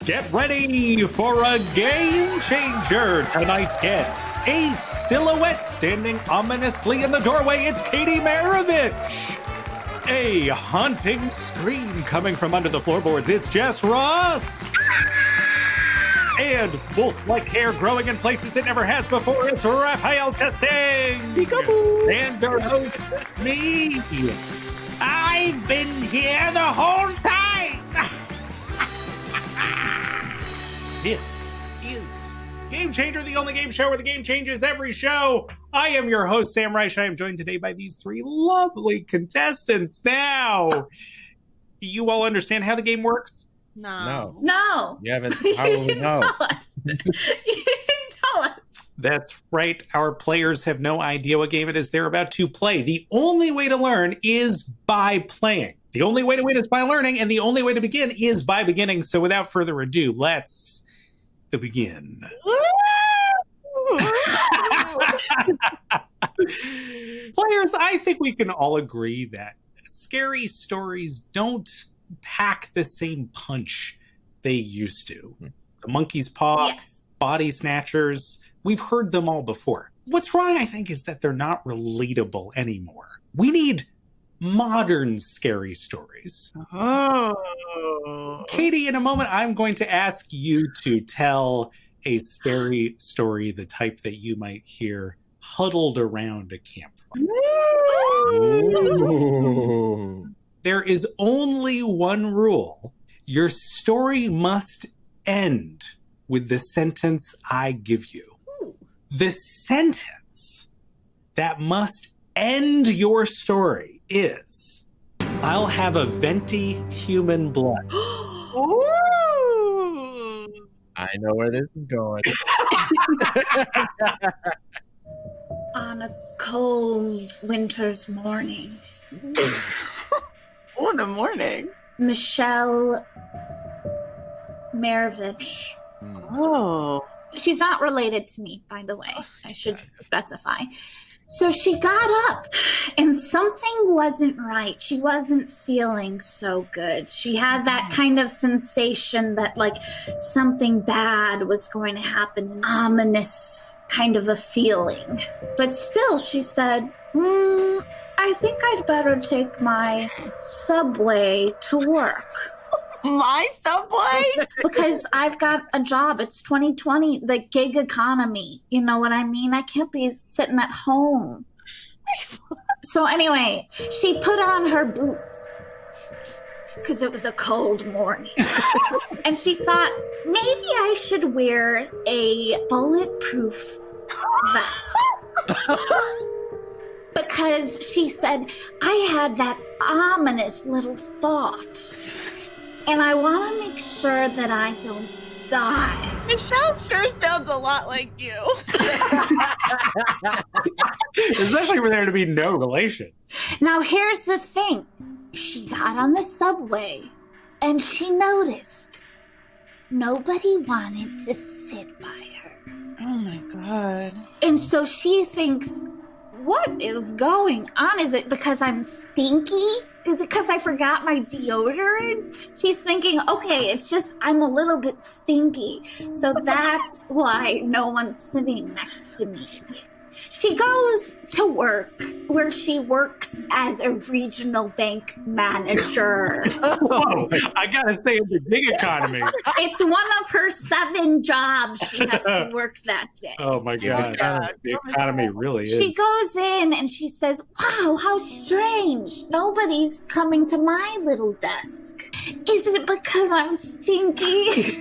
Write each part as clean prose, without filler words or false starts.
Get ready for a game changer. Tonight's guest, a silhouette standing ominously in the doorway. It's Katie Maravich. A haunting scream coming from under the floorboards. It's Jess Ross. And wolf-like hair growing in places it never has before. It's Raphael Testing. Peekaboo. And our host, me. I've been here the whole time. This is Game Changer, the only game show where the game changes every show. I am your host, Sam Reich. I am joined today by these three lovely contestants. Now, you all understand how the game works? No. You haven't. How will we know? Tell us. You didn't tell us. That's right. Our players have no idea what game it is they're about to play. The only way to learn is by playing. The only way to win is by learning, and the only way to begin is by beginning. So without further ado, let's begin. Players, I think we can all agree that scary stories don't pack the same punch they used to. The monkey's paw, Yes. body snatchers, we've heard them all before. What's wrong, I think, is that they're not relatable anymore. We need modern scary stories. Oh. Katie, in a moment, I'm going to ask you to tell a scary story, the type that you might hear huddled around a campfire. Ooh. There is only one rule. Your story must end with the sentence I give you. The sentence that must end your story is, I'll have a venti human blood. Ooh. I know where this is going. On a cold winter's morning, Oh, in the morning. Michelle Maravich. Oh. She's not related to me, by the way. I should specify. So she got up and something wasn't right. She wasn't feeling so good. She had that kind of sensation that like something bad was going to happen, an ominous kind of a feeling. But still, she said, I think I'd better take my subway to work. My subway? Because I've got a job. It's 2020, the gig economy. You know what I mean? I can't be sitting at home. So anyway, she put on her boots because it was a cold morning. And she thought, maybe I should wear a bulletproof vest. Because she said, I had that ominous little thought. And I want to make sure that I don't die. Michelle sure sounds a lot like you. Especially for there to be no relation. Now, here's the thing. She got on the subway and she noticed nobody wanted to sit by her. Oh my God. And so she thinks, what is going on? Is it because I'm stinky? Is it because I forgot my deodorant? She's thinking, okay, it's just I'm a little bit stinky. So that's why no one's sitting next to me. She goes to work where she works as a regional bank manager. Whoa, I gotta say, it's a gig economy. It's one of her 7 jobs she has to work that day. Oh my God. The economy really is. She goes in and she says, wow, how strange. Nobody's coming to my little desk. Is it because I'm stinky?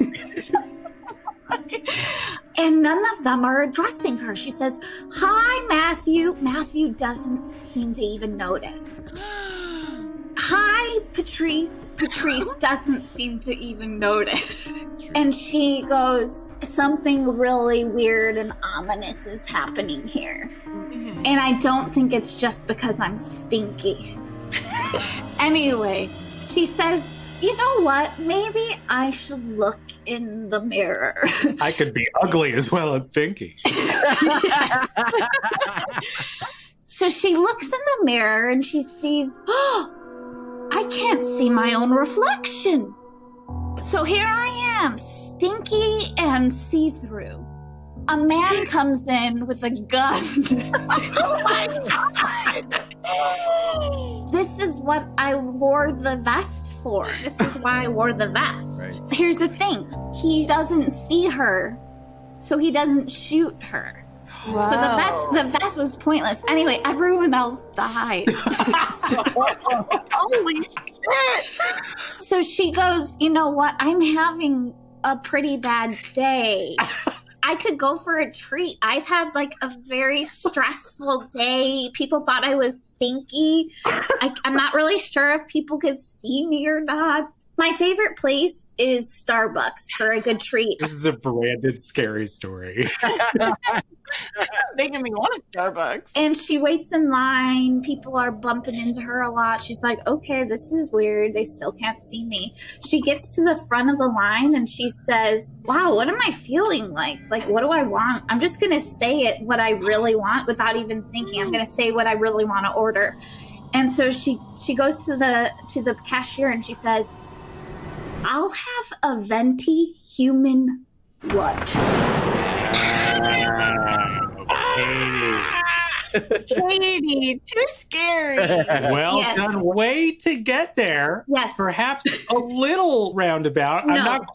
And none of them are addressing her. She says, hi, Matthew. Matthew doesn't seem to even notice. Hi, Patrice. Patrice doesn't seem to even notice. And she goes, something really weird and ominous is happening here. And I don't think it's just because I'm stinky. Anyway, she says, you know what? Maybe I should look in the mirror. I could be ugly as well as stinky. Yes. So she looks in the mirror and she sees, oh, I can't see my own reflection. So here I am, and see-through. A man comes in with a gun. Oh my god! This is what I wore the vest for. This is why I wore the vest. Right. Here's the thing. He doesn't see her, so he doesn't shoot her. Wow. So the vest was pointless. Anyway, everyone else dies. Holy shit! So she goes, you know what? I'm having a pretty bad day. I could go for a treat. I've had like a very stressful day. People thought I was stinky. I'm not really sure if people could see me or not. My favorite place is Starbucks for a good treat. This is a branded scary story. Making me want a Starbucks. And she waits in line. People are bumping into her a lot. She's like, okay, this is weird. They still can't see me. She gets to the front of the line and she says, wow, what am I feeling like? Like, what do I want? I'm just going to say it, what I really want without even thinking. I'm going to say what I really want to order. And so she goes to the cashier and she says, I'll have a venti human blood. Katie, too scary. Well Yes. done. Way to get there. Yes. Perhaps a little roundabout. No. I'm not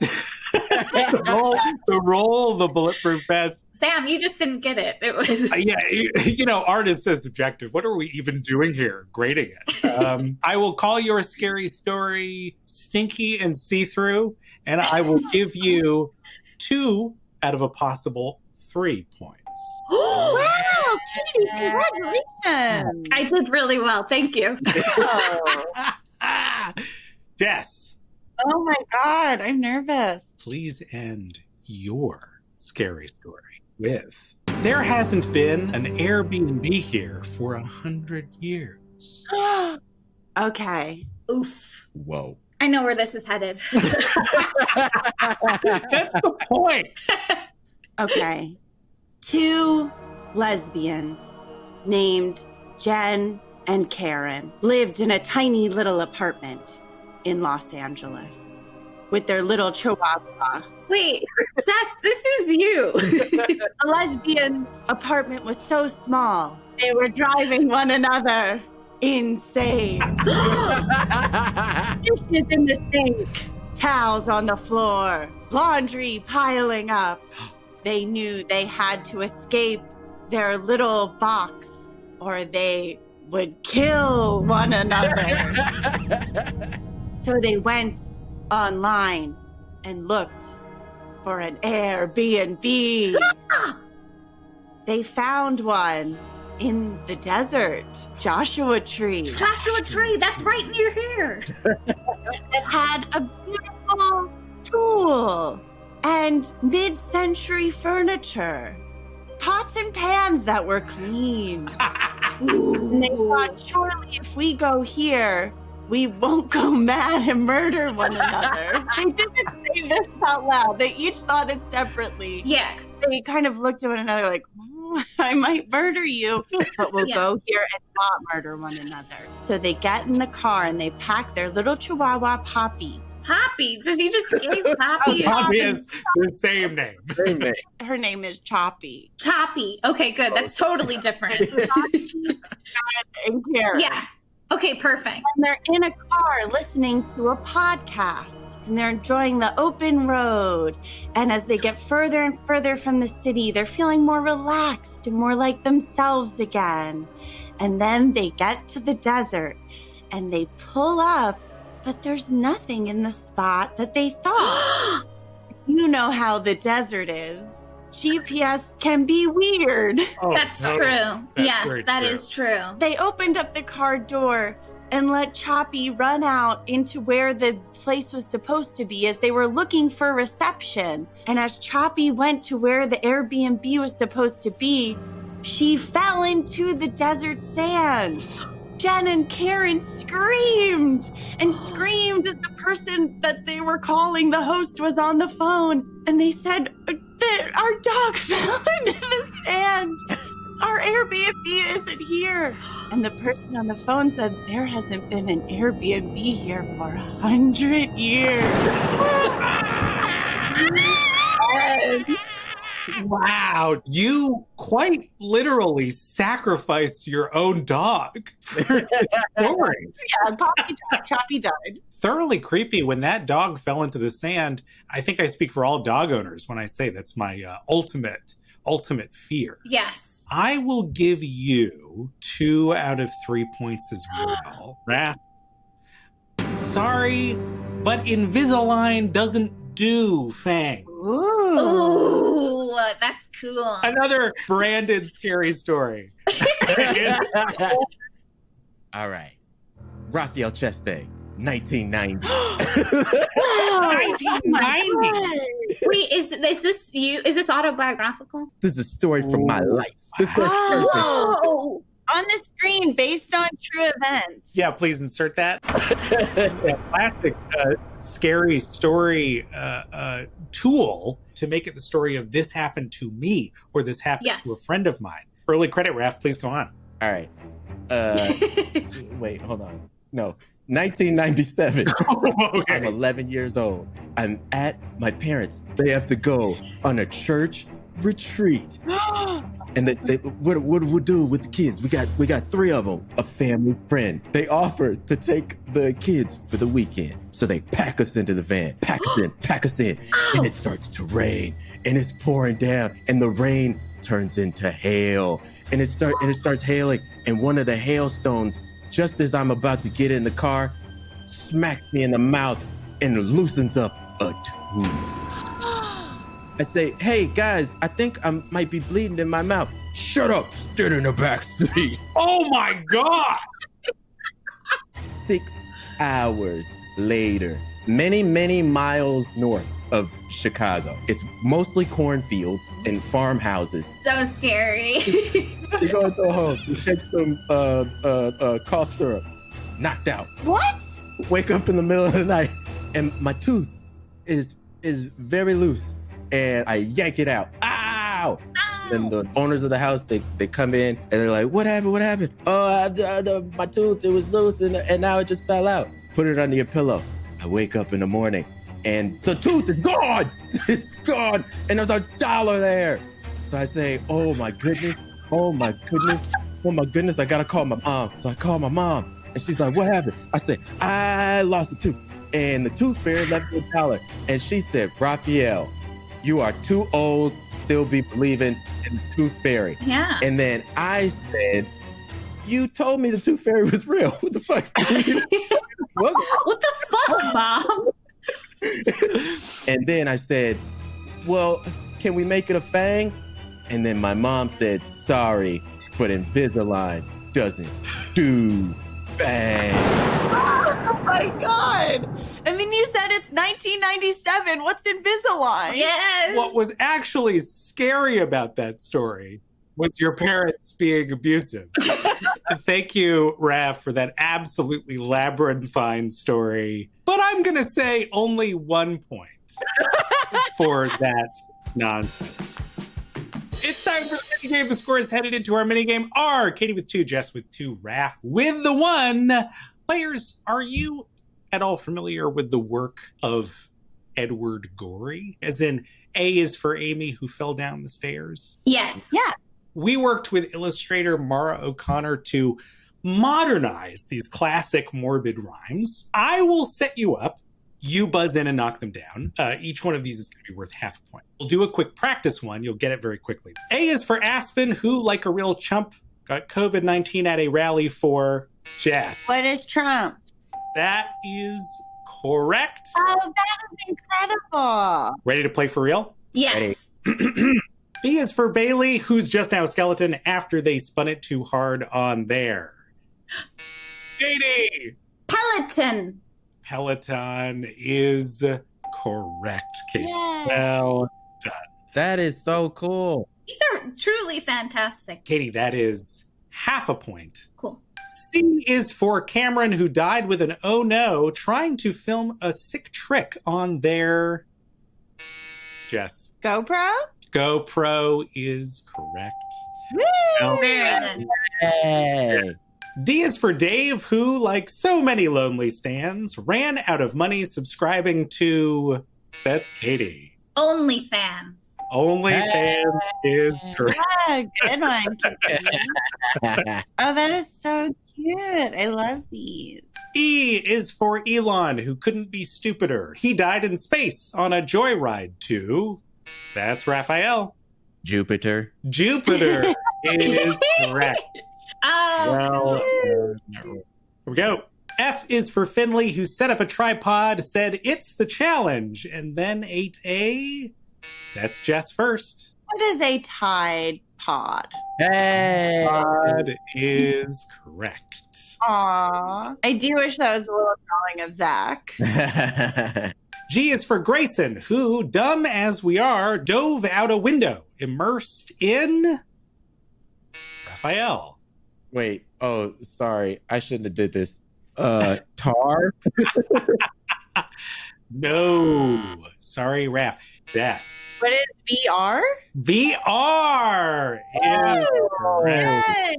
the roll, the bulletproof vest. Sam, you just didn't get it. It was Yeah, art is so subjective. What are we even doing here? Grading it. I will call your scary story stinky and see-through, and I will give you 2 out of a possible 3 points. Wow, Katie, congratulations. I did really well. Thank you. Jess, Oh my god, I'm nervous. please end your scary story with: there hasn't been an Airbnb here for 100 years. Okay. Oof. Whoa. I know where this is headed. That's the point. Okay. 2 lesbians named Jen and Karen lived in a tiny little apartment in Los Angeles with their little chihuahua. Wait, Jess, this is you. The lesbians' apartment was so small, they were driving one another insane. Dishes in the sink, towels on the floor, laundry piling up. They knew they had to escape their little box or they would kill one another. So they went online and looked for an Airbnb. They found one in the desert, Joshua Tree. Joshua Tree, that's right near here. It had a beautiful pool and mid-century furniture, pots and pans that were clean. And they thought, surely if we go here, we won't go mad and murder one another. They didn't say this out loud. They each thought it separately. Yeah. They kind of looked at one another like, I might murder you, but we'll Yeah. go here and not murder one another. So they get in the car and they pack their little chihuahua, Poppy. Poppy. Did you just give Poppy? Poppy is the same name. Same name. Her name is Choppy. Choppy. Okay, good. That's totally different. And Karen. Yeah. Okay, perfect. And they're in a car listening to a podcast. And they're enjoying the open road. And as they get further and further from the city, they're feeling more relaxed and more like themselves again. And then they get to the desert and they pull up, but there's nothing in the spot that they thought. You know how the desert is. GPS can be weird. Oh, That's no. true. That's Yes, very that true. is true. They opened up the car door and let Choppy run out into where the place was supposed to be as they were looking for reception. And as Choppy went to where the Airbnb was supposed to be, she fell into the desert sand. Jen and Karen screamed and screamed as the person that they were calling, the host, was on the phone. And they said, our dog fell into the sand. Our Airbnb isn't here. And the person on the phone said, there hasn't been an Airbnb here for 100 years. Yes. Wow, you quite literally sacrificed your own dog for this story. Yeah, Poppy died. Choppy died. Thoroughly creepy when that dog fell into the sand. I think I speak for all dog owners when I say that's my ultimate fear. Yes. I will give you 2 out of 3 points as well. Raph, sorry, but Invisalign doesn't do fangs. Ooh, that's cool. Another branded scary story. All right. Raphael Cheste, 1990. 1990. Wait, is this you? Is this autobiographical? This is a story from my life. This is perfect. Whoa! On the screen, based on true events. Yeah, please insert that. Classic scary story tool to make it the story of this happened to me or this happened to a friend of mine. Early credit, Raph, please go on. All right. Wait, hold on. No, 1997. Okay. I'm 11 years old. I'm at my parents. They have to go on a church retreat. And what we do with the kids? We got 3 of them, a family friend. They offered to take the kids for the weekend, so they pack us into the van, pack us in, and it starts to rain, and it's pouring down, and the rain turns into hail, and it starts hailing, and one of the hailstones, just as I'm about to get in the car, smacks me in the mouth and loosens up a tooth. I say, hey guys, I think I might be bleeding in my mouth. Shut up, stand in the back seat. Oh my God! 6 hours later, many miles north of Chicago. It's mostly cornfields and farmhouses. So scary. We go into a home, we take some cough syrup, knocked out. What? Wake up in the middle of the night, and my tooth is very loose. And I yank it out. Ow! And the owners of the house, they come in and they're like, what happened? Oh, my tooth, it was loose and now it just fell out. Put it under your pillow. I wake up in the morning and the tooth is gone. It's gone. And there's $1 there. So I say, oh my goodness. I gotta call my mom. So I call my mom and she's like, what happened? I said, I lost a tooth. And the tooth fairy left me $1. And she said, Raphael, you are too old to still be believing in the tooth fairy. Yeah. And then I said, you told me the tooth fairy was real. What the fuck? What the fuck, Mom? And then I said, well, can we make it a fang? And then my mom said, sorry, but Invisalign doesn't do fangs. Oh my God. And then you said it's 1997. What's Invisalign? Yes. What was actually scary about that story was your parents being abusive. Thank you, Raph, for that absolutely labyrinthine story. But I'm going to say only 1 point for that nonsense. It's time for the mini game. The score is headed into our mini game. R, Katie with 2, Jess with 2, Raph with the 1. Players, are you at all familiar with the work of Edward Gorey? As in, A is for Amy, who fell down the stairs. Yes. Yeah. We worked with illustrator Mara O'Connor to modernize these classic morbid rhymes. I will set you up. You buzz in and knock them down. Each one of these is going to be worth half a point. We'll do a quick practice one. You'll get it very quickly. A is for Aspen, who, like a real chump, got COVID-19 at a rally for Jess. What is Trump? That is correct. Oh, that is incredible. Ready to play for real? Yes. B is for Bailey, who's just now a skeleton after they spun it too hard on there. Katie! Peloton. Peloton is correct, Katie. Yay. Well done. That is so cool. These are truly fantastic. Katie, that is half a point. Cool. C is for Cameron, who died with an oh no trying to film a sick trick on their... Jess. GoPro? GoPro is correct. Woo! Well Very good. Hey. D is for Dave, who, like so many lonely stands, ran out of money subscribing to... That's Katie. OnlyFans. OnlyFans is correct. Yeah, good one, Katie. Oh, that is so cute. I love these. E is for Elon, who couldn't be stupider. He died in space on a joyride to... That's Raphael. Jupiter. Jupiter is correct. Oh, Here we go. F is for Finley, who set up a tripod, said, "It's the challenge," and then ate a... That's Jess first. What is a Tide Pod? Hey. Pod is correct. Aw. I do wish that was a little drawing of Zach. G is for Grayson, who, dumb as we are, dove out a window, immersed in... Raphael. Wait. Oh, sorry. I shouldn't have did this. Tar? No. Sorry, Raph. Jess. What is VR? VR is correct. Yay!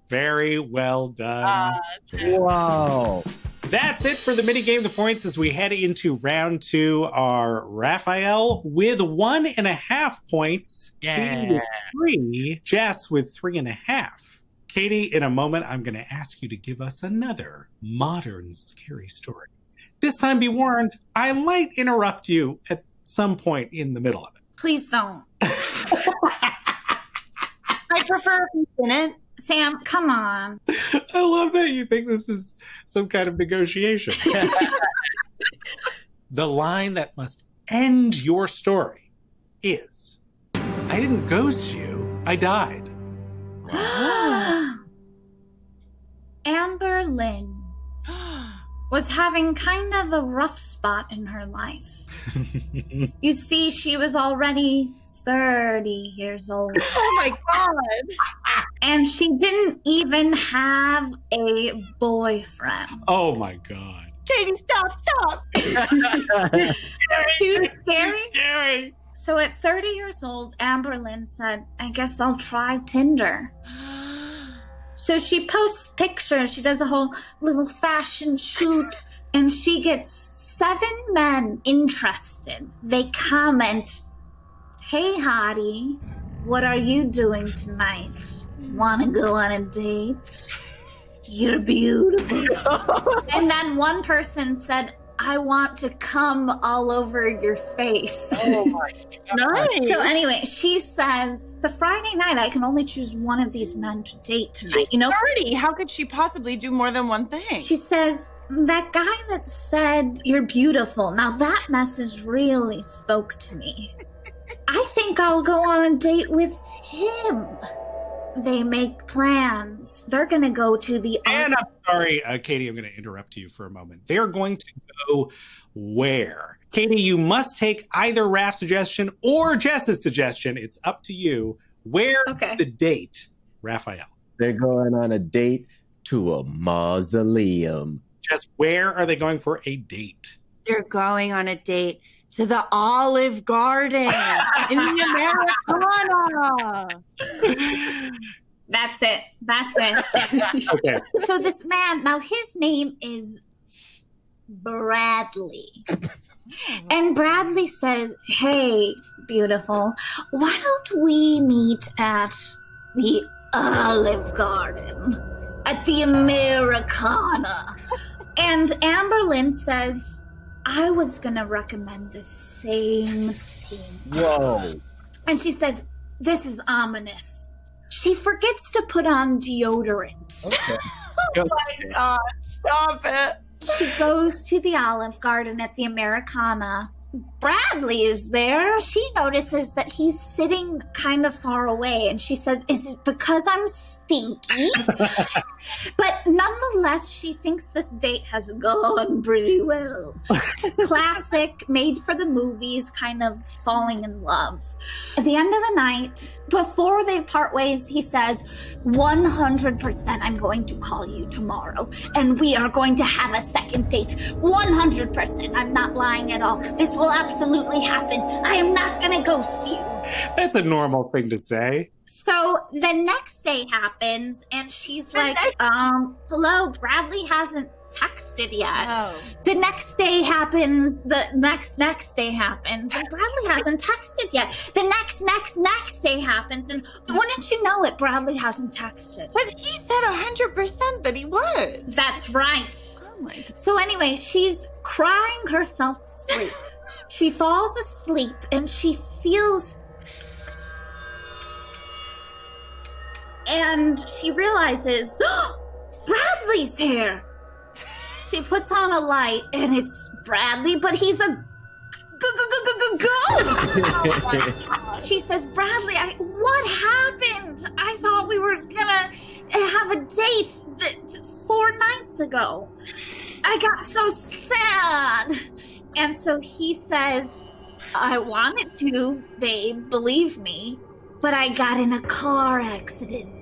Very well done. Wow. That's it for the minigame. The points as we head into round 2 are Raphael with 1.5 points. Katie with 3. Jess with 3.5. Katie, in a moment, I'm going to ask you to give us another modern scary story. This time, be warned, I might interrupt you at some point in the middle of it. please don't. I prefer if you didn't. Sam, come on. I love that you think this is some kind of negotiation. The line that must end your story is, I didn't ghost you, I died. Amber Lynn was having kind of a rough spot in her life. You see, she was already 30 years old. Oh my God. And she didn't even have a boyfriend. Oh my God. Katie, stop. Too scary? It's scary. So at 30 years old, Amber Lynn said, I guess I'll try Tinder. So she posts pictures. She does a whole little fashion shoot, and she gets 7 men interested. They comment, hey, hottie, what are you doing tonight? Want to go on a date? You're beautiful. And then one person said, I want to come all over your face. Oh my God. Nice. So anyway, she says, it's a Friday night. I can only choose one of these men to date tonight. She's You know, 30. How could she possibly do more than one thing? she says, that guy that said you're beautiful. Now that message really spoke to me. I think I'll go on a date with him. They make plans. They're going to go to the... And I'm sorry, Katie, I'm going to interrupt you for a moment. They're going to go where? Katie, you must take either Raph's suggestion or Jess's suggestion. It's up to you. Where is the date, Raphael? They're going on a date to a mausoleum. Jess, where are they going for a date? They're going on a date to the Olive Garden in the Americana. That's it. Okay. So this man, now his name is Bradley. And Bradley says, hey, beautiful, why don't we meet at the Olive Garden, at the Americana? And Amber Lynn says, I was going to recommend the same thing. Whoa. And she says, this is ominous. She forgets to put on deodorant. Okay. Oh my God, stop it. She goes to the Olive Garden at the Americana. Bradley is there. She notices that he's sitting kind of far away, and she says, is it because I'm stinky? But nonetheless, she thinks this date has gone pretty well. Classic, made for the movies, kind of falling in love. At the end of the night, before they part ways, he says, 100% I'm going to call you tomorrow, and we are going to have a second date. 100%. I'm not lying at all. This will absolutely happen. I am not gonna ghost you. That's a normal thing to say. So the next day happens, and she's like, hello, Bradley hasn't texted yet. Oh. The next day happens, the next day happens, and Bradley hasn't texted yet. The next day happens, and wouldn't you know it, Bradley hasn't texted. But he said 100% that he would. That's right. Oh my God. So anyway, she's crying herself to sleep. She falls asleep, and she feels... And she realizes, Bradley's here. She puts on a light, and it's Bradley, but he's a ghost. She says, Bradley, what happened? I thought we were gonna have a date 4 nights ago. I got so sad. And so he says, I wanted to, babe, believe me, but I got in a car accident.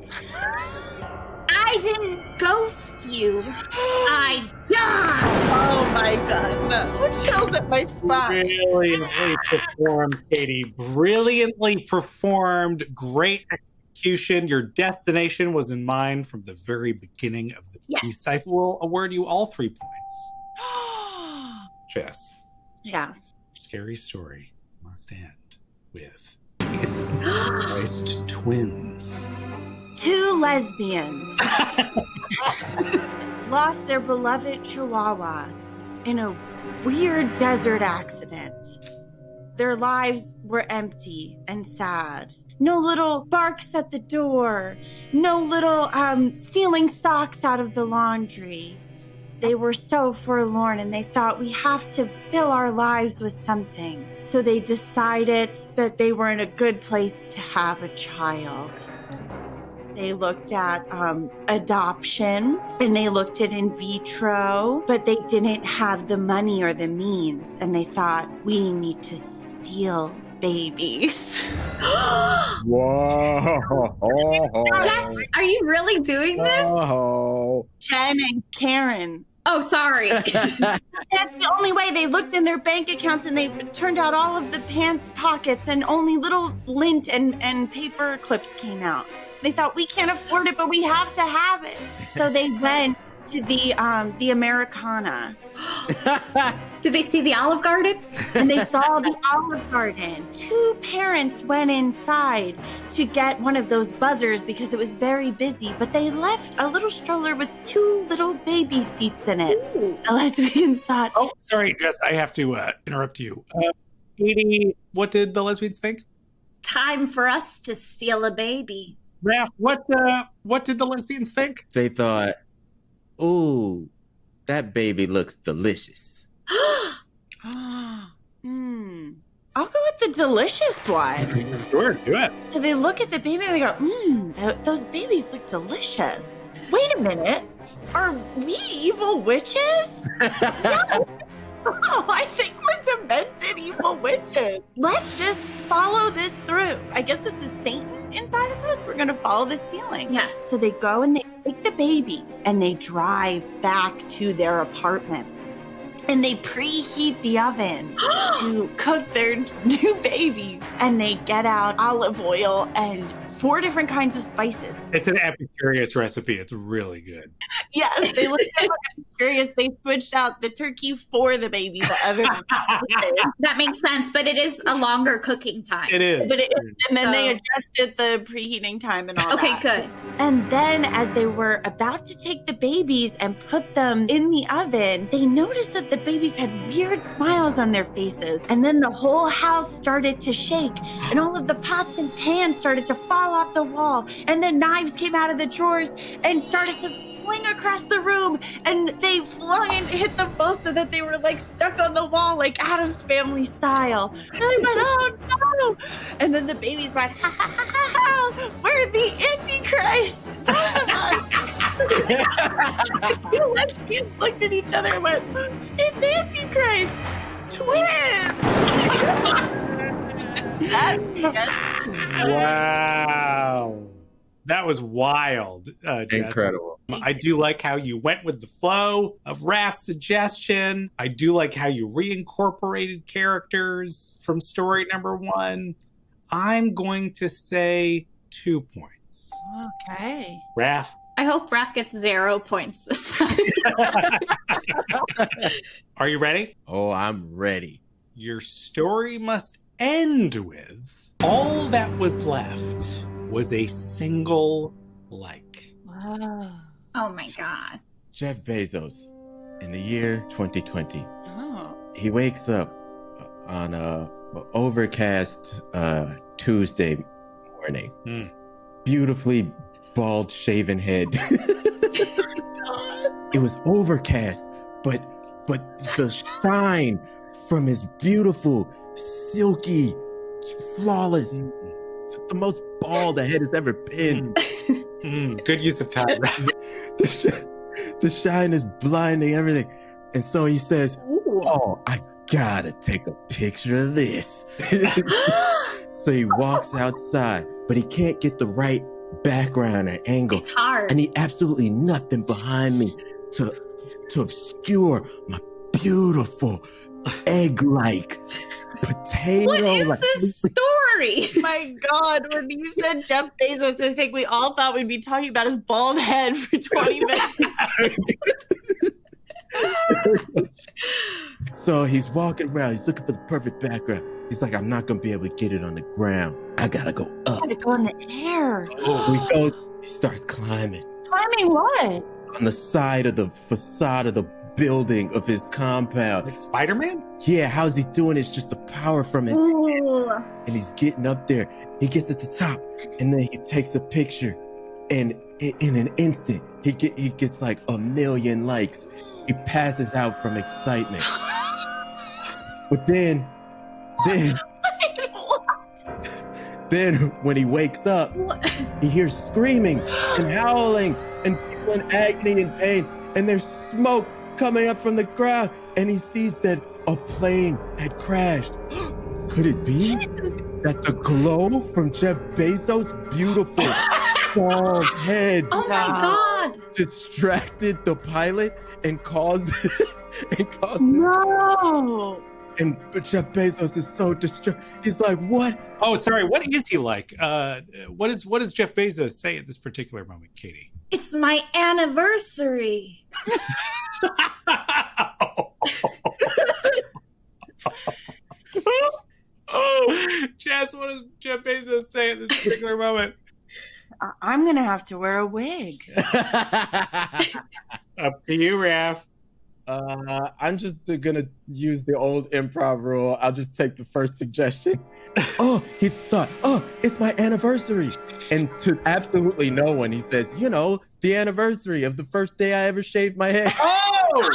I didn't ghost you. I died. Oh my God, no. Chills at my spine. Brilliantly performed, Katie. Brilliantly performed. Great execution. Your destination was in mind from the very beginning of the piece. I will award you all 3 points. Jess. Yes. Scary story must end with it's Christ twins. 2 lesbians lost their beloved Chihuahua in a weird desert accident. Their lives were empty and sad. No little barks at the door. No little stealing socks out of the laundry. They were so forlorn, and they thought, we have to fill our lives with something. So they decided that they were in a good place to have a child. They looked at adoption, and they looked at in vitro, but they didn't have the money or the means. And they thought, we need to steal babies. Whoa. Jess, are you really doing this? Oh. Jen and Karen. Oh, sorry. That's the only way. They looked in their bank accounts, and they turned out all of the pants pockets, and only little lint and paper clips came out. They thought, we can't afford it, but we have to have it. So they went to the Americana. Did they see the Olive Garden? And they saw the Olive Garden. 2 parents went inside to get one of those buzzers because it was very busy, but they left a little stroller with 2 little baby seats in it. Ooh. The lesbians thought, Oh, sorry, Jess. I have to interrupt you. Katie, what did the lesbians think? Time for us to steal a baby. Raph, what did the lesbians think? They thought, ooh, that baby looks delicious. I'll go with the delicious one. Sure, do it. So they look at the baby and they go, those babies look delicious. Wait a minute. Are we evil witches? No. Oh, I think we're demented evil witches. Let's just follow this through. I guess this is Satan inside of us. We're going to follow this feeling. Yes. So they go and they take the babies and they drive back to their apartment. And they preheat the oven to cook their new babies. And they get out olive oil and 4 different kinds of spices. It's an Epicurious recipe. It's really good. Yes, they looked at curious. They switched out the turkey for the baby, the other. That makes sense, but it is a longer cooking time. It is. But and then they adjusted the preheating time and all that. Okay, good. And then as they were about to take the babies and put them in the oven, they noticed that the babies had weird smiles on their faces. And then the whole house started to shake, and all of the pots and pans started to fall off the wall. And then knives came out of the drawers and started to fling across the room, and they flung and hit them both so that they were like stuck on the wall, like Addams Family style. And they went, oh no! And then the babies went, ha ha ha ha ha! We're the Antichrist! Both of us! The lesbians looked at each other and went, it's Antichrist! Twins! Wow. That was wild, Jess. Incredible. I do like how you went with the flow of Raph's suggestion. I do like how you reincorporated characters from story number 1. I'm going to say 2 points. Okay. Raph. I hope Raph gets 0 points this time. Are you ready? Oh, I'm ready. Your story must end with all that was left was a single like. Wow. Oh my God. Jeff Bezos, in the year 2020, Oh. he wakes up on a overcast Tuesday morning. Hmm. Beautifully bald shaven head. It was overcast, but the shine from his beautiful, silky, flawless, the most bald the head has ever been. Good use of time. The shine is blinding everything. And so he says, Ooh. "Oh, I gotta take a picture of this." So he walks outside, but he can't get the right background or angle. It's hard. I need absolutely nothing behind me to obscure my beautiful egg-like potato. What is this story? My God, when you said Jeff Bezos, I think we all thought we'd be talking about his bald head for 20 minutes. So he's walking around. He's looking for the perfect background. He's like, I'm not going to be able to get it on the ground. I got to go up. Gotta go in the air. Oh. He goes, he starts climbing Climbing what? on the side of the facade of the building of his compound. Like Spider-Man? Yeah, how's he doing? It's just the power from it. Ooh. And he's getting up there. He gets at the top, and then he takes a picture. And in an instant, he gets like 1 million likes. He passes out from excitement. But then when he wakes up, he hears screaming and howling and people in agony and pain, and there's smoke coming up from the ground, and he sees that a plane had crashed. Could it be that the glow from Jeff Bezos' beautiful bald head Oh my God. distracted the pilot and caused No. And Jeff Bezos is so distraught. He's like, "What?" Oh, sorry. What is he like? What does Jeff Bezos say at this particular moment, Katie? It's my anniversary. Oh, Jess, what does Jeff Bezos say at this particular moment? I'm going to have to wear a wig. Up to you, Raph. I'm just gonna use the old improv rule. I'll just take the first suggestion. Oh, he thought, "Oh, it's my anniversary," and to absolutely no one, he says, "The anniversary of the first day I ever shaved my head." Oh!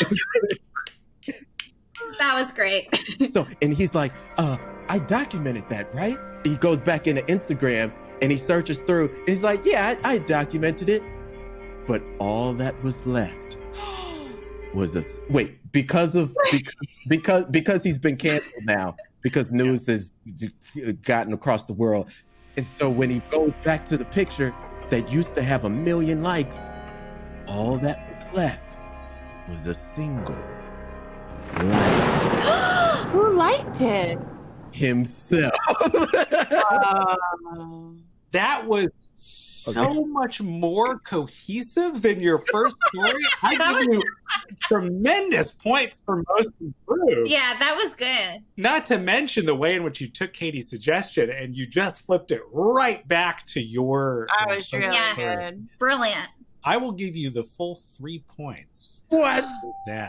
That was great. So, and he's like, "I documented that, right?" He goes back into Instagram and he searches through, and he's like, "Yeah, I documented it," but all that was left was because he's been canceled now, because news has gotten across the world. And so when he goes back to the picture that used to have 1 million likes, all that was left was a single like. Who liked it? Himself. That was so much more cohesive than your first story. I give you tremendous points for most improved. Yeah, that was good. Not to mention the way in which you took Katie's suggestion and you just flipped it right back to your. I was really Yes. good. Brilliant. I will give you the full 3 points. What? That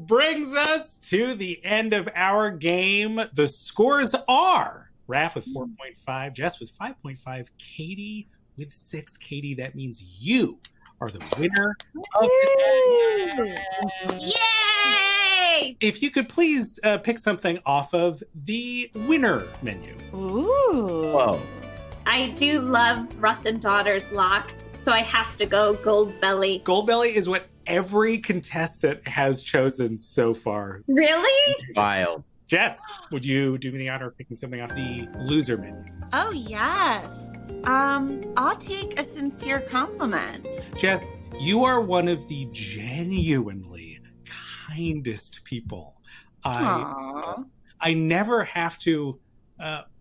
brings us to the end of our game. The scores are Raph with 4.5, Jess with 5.5, Katie with 6. Katie, that means you are the winner of the day. Yay! If you could please pick something off of the winner menu. Ooh. Whoa. I do love Russ and Daughter's locks, so I have to go Gold Belly. Goldbelly is what every contestant has chosen so far. Really? Wild. Jess, would you do me the honor of picking something off the loser menu? Oh, yes. I'll take a sincere compliment. Jess, you are one of the genuinely kindest people. Aww. I never have to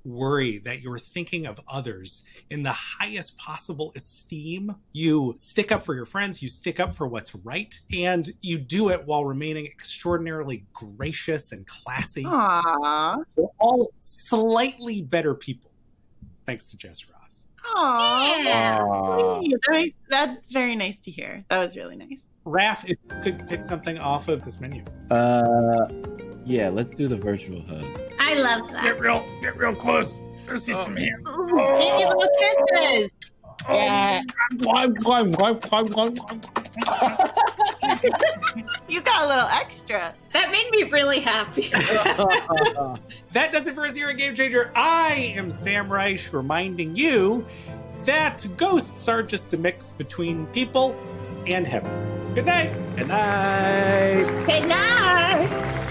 worry that you're thinking of others in the highest possible esteem. You stick up for your friends, you stick up for what's right, and you do it while remaining extraordinarily gracious and classy. Aww. We're all slightly better people, thanks to Jess Ross. Aww. Yeah. That's very nice to hear. That was really nice. Raph, if you could pick something off of this menu. Yeah, let's do the virtual hug. I love that. Get real close. Let's see some hands. Give me little kisses. Yeah. You got a little extra. That made me really happy. That does it for us here at Game Changer. I am Sam Reich, reminding you that ghosts are just a mix between people and heaven. Good night. Good night. Good night.